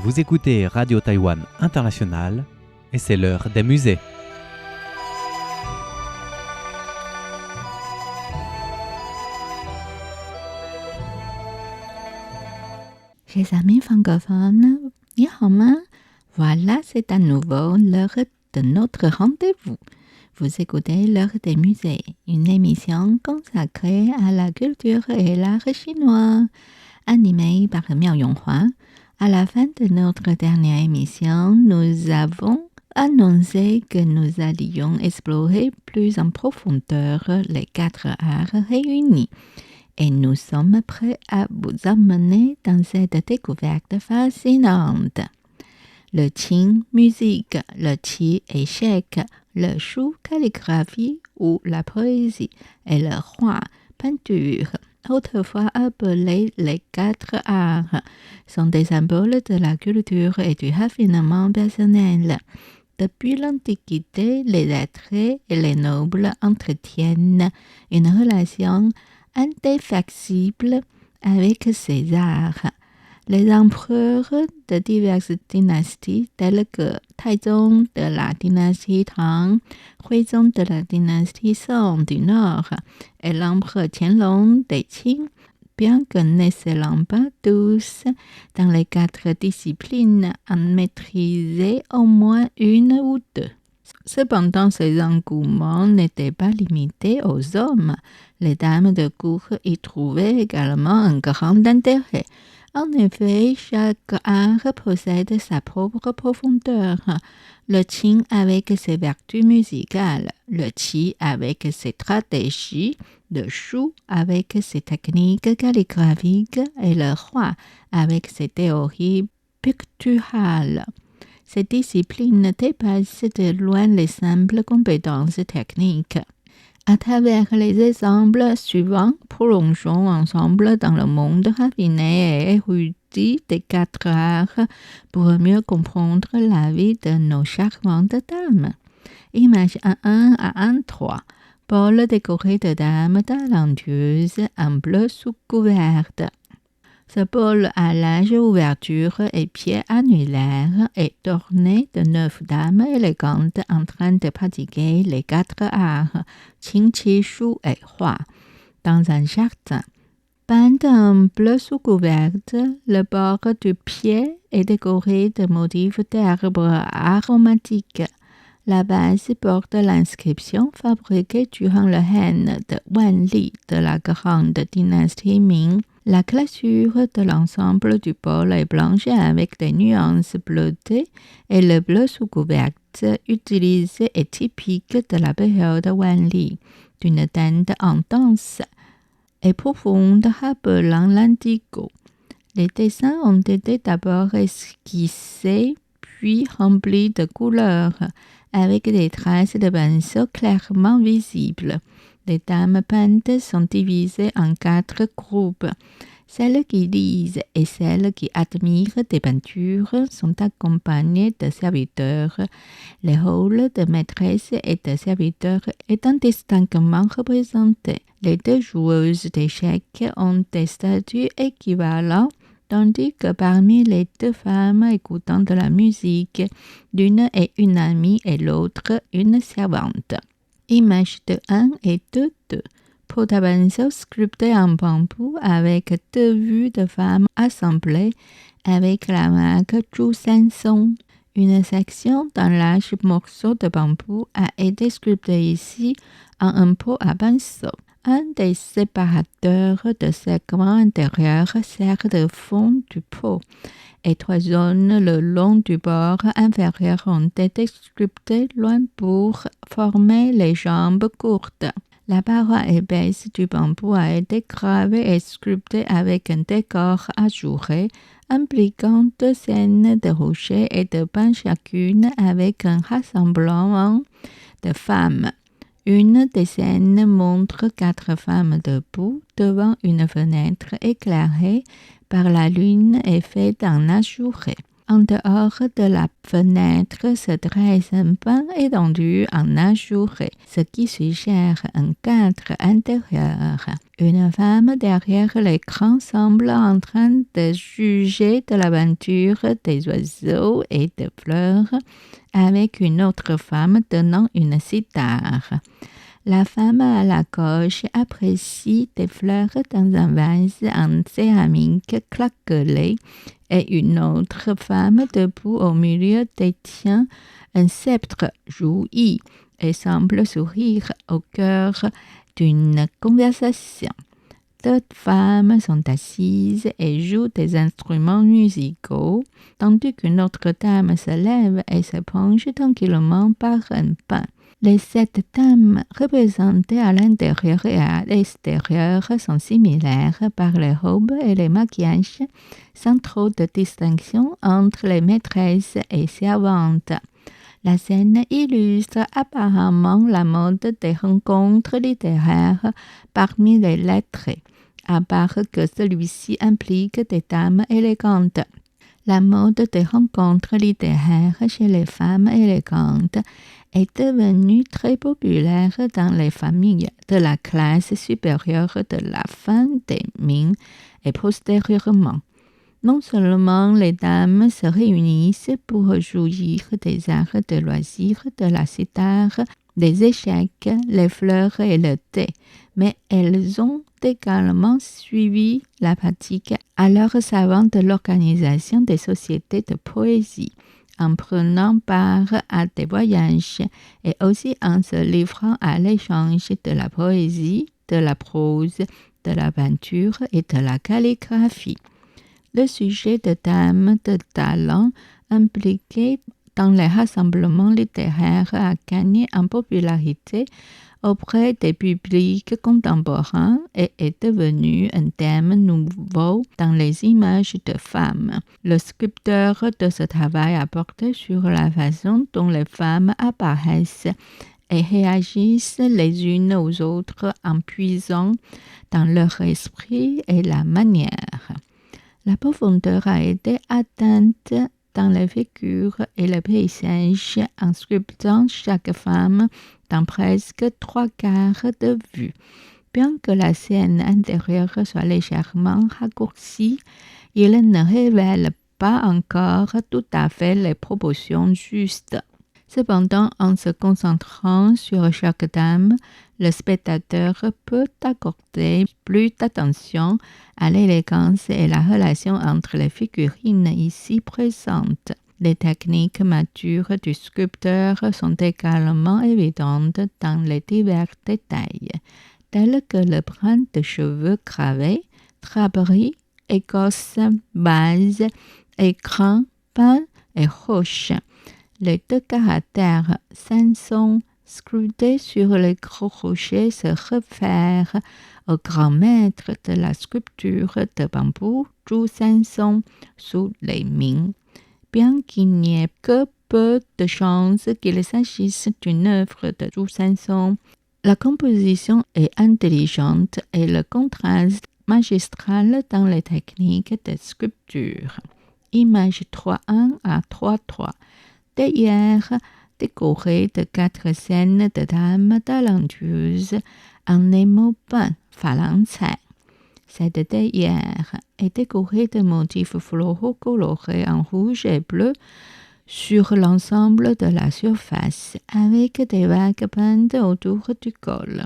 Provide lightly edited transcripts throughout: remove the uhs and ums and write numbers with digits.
Vous écoutez Radio Taïwan International et c'est l'heure des musées. Chers amis francophones, 你好吗? Voilà, c'est à nouveau l'heure de notre rendez-vous. Vous écoutez l'heure des musées, une émission consacrée à la culture et l'art chinois, animée par Miao Yonghua. À la fin de notre dernière émission, nous avons annoncé que nous allions explorer plus en profondeur les 4 arts réunis. Et nous sommes prêts à vous emmener dans cette découverte fascinante. Le qin, musique, le qi, échec, le shu, calligraphie ou la poésie, et le hua, peinture, autrefois appelés les 4 arts, sont des symboles de la culture et du raffinement personnel. Depuis l'Antiquité, les lettrés et les nobles entretiennent une relation indéfectible avec ces arts. Les empereurs de diverses dynasties telles que Taizong de la dynastie Tang, Huizong de la dynastie Song du Nord et l'empereur Qianlong des Qing, bien que n'excellant pas tous dans les 4 disciplines, en maîtrisaient au moins une ou deux. Cependant, ces engouements n'étaient pas limités aux hommes. Les dames de cour y trouvaient également un grand intérêt. En effet, chaque art possède sa propre profondeur. Le qin avec ses vertus musicales, le qi avec ses stratégies, le shu avec ses techniques calligraphiques et le hua avec ses théories picturales. Ces disciplines dépassent de loin les simples compétences techniques. À travers les exemples suivants, plongeons ensemble dans le monde raffiné et érudit des 4 arts pour mieux comprendre la vie de nos charmantes dames. Image 1 à 1-3. Paul décoré de dames talentueuses en bleu sous couverte. Ce bol à large ouverture et pieds annulaires est orné de 9 dames élégantes en train de pratiquer les 4 arts, qin, qi, shu et hua, dans un jardin. Peint en bleu sous couverte, le bord du pied est décoré de motifs d'arbres aromatiques. La base porte l'inscription fabriquée durant le règne de Wanli de la grande dynastie Ming. La glaçure de l'ensemble du bol est blanche avec des nuances bleutées et le bleu sous couverte utilisé est typique de la période Wanli, d'une teinte intense et profonde rappelant l'indigo. Les dessins ont été d'abord esquissés puis remplis de couleurs avec des traces de pinceau clairement visibles. Les dames peintes sont divisées en 4 groupes. Celles qui lisent et celles qui admirent des peintures sont accompagnées de serviteurs. Les rôles de maîtresse et de serviteurs étant distinctement représentés. Les 2 joueuses d'échecs ont des statuts équivalents, tandis que parmi les 2 femmes écoutant de la musique, l'une est une amie et l'autre une servante. Image de 1 et de 2. Pot à pinceau sculpté en bambou avec 2 vues de femmes assemblées avec la marque Zhu Sansong. Une section d'un large morceau de bambou a été sculptée ici en un pot à pinceau. Un des séparateurs de segments intérieurs sert de fond du pot et 3 zones le long du bord inférieur ont été sculptées loin pour former les jambes courtes. La paroi épaisse du bambou a été gravée et sculptée avec un décor ajouré impliquant 2 scènes de rochers et de pins chacune avec un rassemblement de femmes. Une des scènes montre 4 femmes debout devant une fenêtre éclairée par la lune et faite en ajouré. En dehors de la fenêtre se dresse un banc étendu en ajouré, ce qui suggère un cadre intérieur. Une femme derrière l'écran semble en train de juger de la peinture des oiseaux et de fleurs avec une autre femme tenant une cithare. La femme à la gauche apprécie des fleurs dans un vase en céramique claquelé et une autre femme debout au milieu détient un sceptre rouillé et semble sourire au cœur d'une conversation. Deux femmes sont assises et jouent des instruments musicaux, tandis qu'une autre dame se lève et se penche tranquillement par un pain. Les 7 dames représentées à l'intérieur et à l'extérieur sont similaires par les robes et les maquillages, sans trop de distinction entre les maîtresses et servantes. La scène illustre apparemment la mode des rencontres littéraires parmi les lettrés, à part que celui-ci implique des dames élégantes. La mode des rencontres littéraires chez les femmes élégantes est devenue très populaire dans les familles de la classe supérieure de la fin des Ming et postérieurement. Non seulement les dames se réunissent pour jouir des arts de loisirs de la cithare, des échecs, les fleurs et le thé, mais elles ont également suivi la pratique à leur savante l'organisation des sociétés de poésie, en prenant part à des voyages et aussi en se livrant à l'échange de la poésie, de la prose, de la peinture et de la calligraphie. Le sujet de dames de talent impliquées dans les rassemblements littéraires a gagné en popularité auprès des publics contemporains et est devenu un thème nouveau dans les images de femmes. Le sculpteur de ce travail a porté sur la façon dont les femmes apparaissent et réagissent les unes aux autres en puisant dans leur esprit et la manière. La profondeur a été atteinte dans les figures et les paysages en sculptant chaque femme dans presque 3/4 de vue. Bien que la scène intérieure soit légèrement raccourcie, il ne révèle pas encore tout à fait les proportions justes. Cependant, en se concentrant sur chaque dame, le spectateur peut accorder plus d'attention à l'élégance et la relation entre les figurines ici présentes. Les techniques matures du sculpteur sont également évidentes dans les divers détails, tels que le brin de cheveux gravés, draperie, écosse, base, écran, pain et roche. Les 2 caractères Sanson sculptés sur les gros rochers se réfèrent au grand maître de la sculpture de bambou, Zhu Sanson, sous les Ming. Bien qu'il n'y ait que peu de chances qu'il s'agisse d'une œuvre de Zhu Sanson, la composition est intelligente et le contraste magistral dans les techniques de sculpture. Image 3.1 à 3.3. Théière décorée de 4 scènes de dames talentueuses en émaux peints, phalanxais. Cette théière est décorée de motifs floraux colorés en rouge et bleu sur l'ensemble de la surface, avec des vagues peintes autour du col.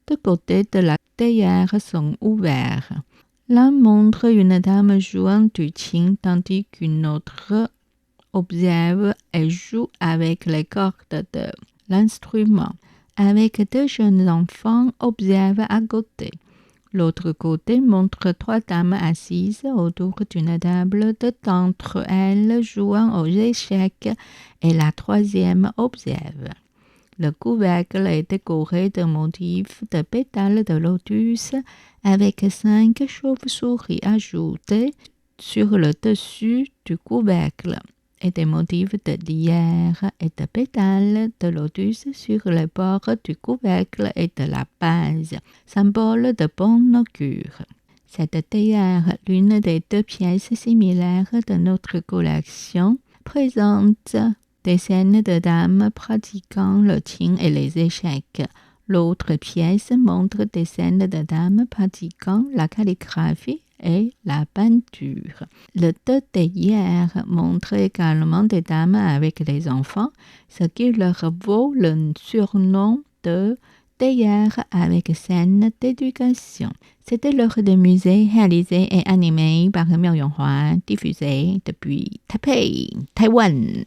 Deux côtés de la théière sont ouverts. L'un montre une dame jouant du qin, tandis qu'une autre observe et joue avec les cordes de l'instrument, avec 2 jeunes enfants observent à côté. L'autre côté montre 3 dames assises autour d'une table, 2 d'entre elles jouant aux échecs et la 3e observe. Le couvercle est décoré de motifs de pétales de lotus avec 5 chauves-souris ajoutées sur le dessus du couvercle et des motifs de lierre et de pétales de lotus sur les bords du couvercle et de la base, symbole de bon augure. Cette théière, l'une des deux pièces similaires de notre collection, présente des scènes de dames pratiquant le tir et les échecs. L'autre pièce montre des scènes de dames pratiquant la calligraphie et la peinture. Le deux théières montre également des dames avec les enfants, ce qui leur vaut le surnom de théières avec scène d'éducation. C'était l'heure de musée réalisé et animé par Miao Yonghua, diffusé depuis Taipei, Taïwan.